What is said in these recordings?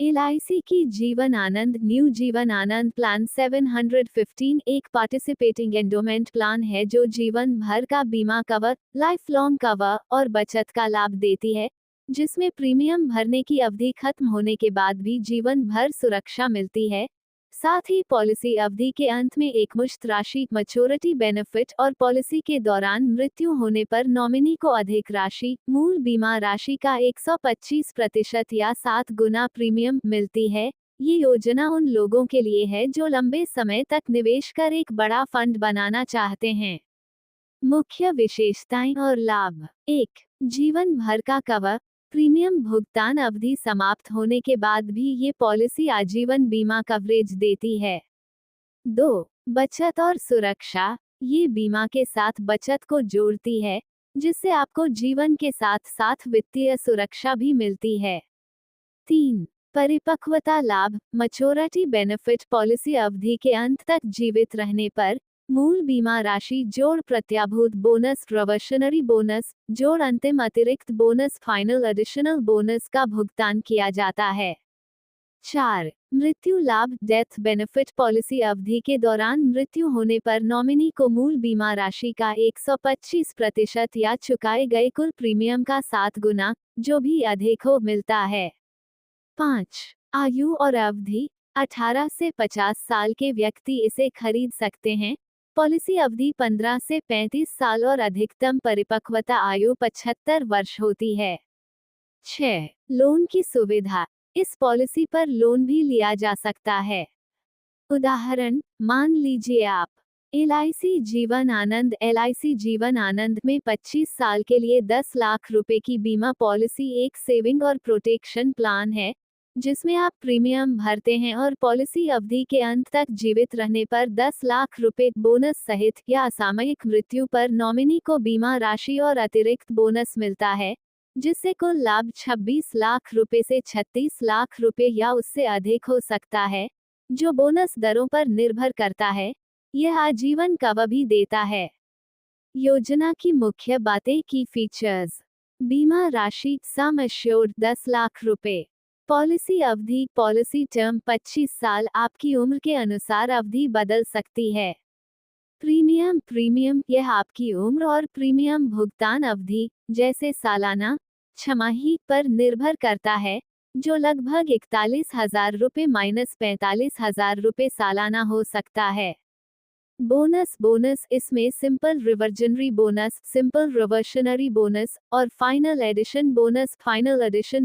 LIC की Jeevan Anand new Jeevan Anand plan 715 एक participating endowment plan है जो जीवन भर का बीमा कवर, लाइफ लॉन्ग कवर और बचत का लाभ देती है, जिसमें प्रीमियम भरने की अवधि खत्म होने के बाद भी जीवन भर सुरक्षा मिलती है। साथ ही पॉलिसी अवधि के अंत में एकमुश्त राशि मैच्योरिटी बेनिफिट और पॉलिसी के दौरान मृत्यु होने पर नॉमिनी को अधिक राशि मूल बीमा राशि का 125% या 7 गुना प्रीमियम मिलती है। ये योजना उन लोगों के लिए है जो लंबे समय तक निवेश कर एक बड़ा फंड बनाना चाहते हैं। मुख्य विशेषताएं और लाभ। 1. जीवन भर का कवर। प्रीमियम भुगतान अवधि समाप्त होने के बाद भी ये पॉलिसी आजीवन बीमा कवरेज देती है। 2. बचत और सुरक्षा। ये बीमा के साथ बचत को जोड़ती है, जिससे आपको जीवन के साथ साथ वित्तीय सुरक्षा भी मिलती है। 3. परिपक्वता लाभ। मैच्योरिटी बेनिफिट पॉलिसी अवधि के अंत तक जीवित रहने पर मूल बीमा राशि जोड़ प्रत्याभूत बोनस प्रोबेशनरी बोनस जोड़ अंतिम अतिरिक्त बोनस फाइनल एडिशनल बोनस का भुगतान किया जाता है। 4. मृत्यु लाभ डेथ बेनिफिट पॉलिसी अवधि के दौरान मृत्यु होने पर नॉमिनी को मूल बीमा राशि का 125% या चुकाए गए कुल प्रीमियम का 7 गुना, जो भी अधिक हो, मिलता है। 5. आयु और अवधि। 18 से 50 साल के व्यक्ति इसे खरीद सकते हैं। पॉलिसी अवधि 15 से 35 साल और अधिकतम परिपक्वता आयु 75 वर्ष होती है। 6. लोन की सुविधा। इस पॉलिसी पर लोन भी लिया जा सकता है। उदाहरण, मान लीजिए आप एलआईसी जीवन आनंद में 25 साल के लिए 10 लाख रुपए की बीमा पॉलिसी एक सेविंग और प्रोटेक्शन प्लान है, जिसमें आप प्रीमियम भरते हैं और पॉलिसी अवधि के अंत तक जीवित रहने पर 10 लाख रुपए बोनस सहित या असामयिक मृत्यु पर नॉमिनी को बीमा राशि और अतिरिक्त बोनस मिलता है, जिससे कुल लाभ 26 लाख रुपए से 36 लाख रुपए या उससे अधिक हो सकता है, जो बोनस दरों पर निर्भर करता है। यह आजीवन कवर भी देता है। योजना की मुख्य बातें की फीचर्स। बीमा राशि सम एश्योर्ड 10 लाख रुपए। पॉलिसी अवधि पॉलिसी टर्म 25 साल। आपकी उम्र के अनुसार अवधि बदल सकती है। प्रीमियम यह आपकी उम्र और प्रीमियम भुगतान अवधि, जैसे सालाना, छमाही, पर निर्भर करता है, जो लगभग 41,000 रुपये माइनस 45,000 रुपये सालाना हो सकता है। बोनस इसमें सिंपल रिवर्जनरी बोनस और फाइनल एडिशन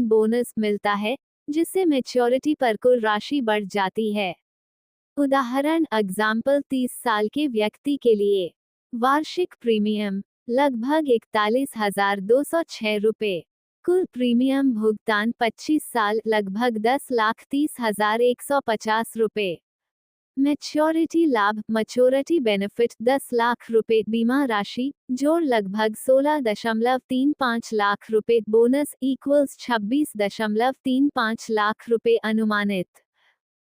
बोनस मिलता है, जिससे मैच्योरिटी पर कुल राशि बढ़ जाती है। उदाहरण एग्जाम्पल 30 साल के व्यक्ति के लिए वार्षिक प्रीमियम लगभग 41,206 रुपये। कुल प्रीमियम भुगतान 25 साल लगभग 10,30,150 रुपये। मैच्योरिटी लाभ मैच्योरिटी बेनिफिट 10 लाख रुपए बीमा राशि जोड़ लगभग 16.35 लाख रुपए बोनस इक्वल्स 26.35 लाख रुपए अनुमानित।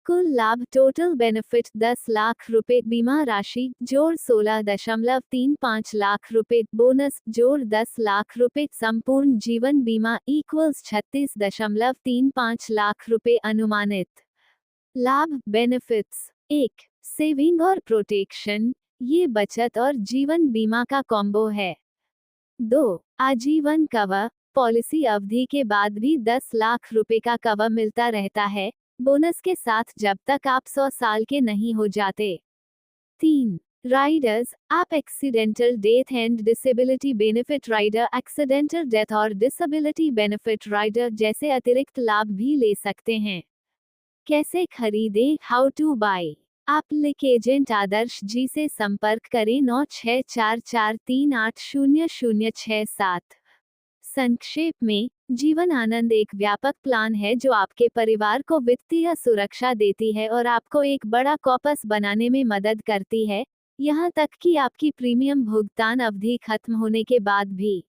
कुल लाभ टोटल बेनिफिट 10 लाख रुपए बीमा राशि जोड़ 16.35 लाख रुपए बोनस जोड़ 10 लाख रुपए संपूर्ण जीवन बीमा इक्वल्स 36.35 लाख रुपए अनुमानित। लाभ बेनिफिट्स। 1. सेविंग और प्रोटेक्शन। ये बचत और जीवन बीमा का कॉम्बो है। 2. आजीवन कवर। पॉलिसी अवधि के बाद भी 10 लाख रुपए का कवर मिलता रहता है, बोनस के साथ, जब तक आप 100 साल के नहीं हो जाते। 3. राइडर्स। आप accidental death and disability benefit rider, accidental death और डिसेबिलिटी बेनिफिट राइडर जैसे अतिरिक्त लाभ भी ले सकते हैं। कैसे खरीदें? How to buy. आप एजेंट आदर्श जी से संपर्क करें 9644380067। संक्षेप में, जीवन आनंद एक व्यापक प्लान है जो आपके परिवार को वित्तीय सुरक्षा देती है और आपको एक बड़ा कॉर्पस बनाने में मदद करती है, यहाँ तक कि आपकी प्रीमियम भुगतान अवधि खत्म होने के बाद भी।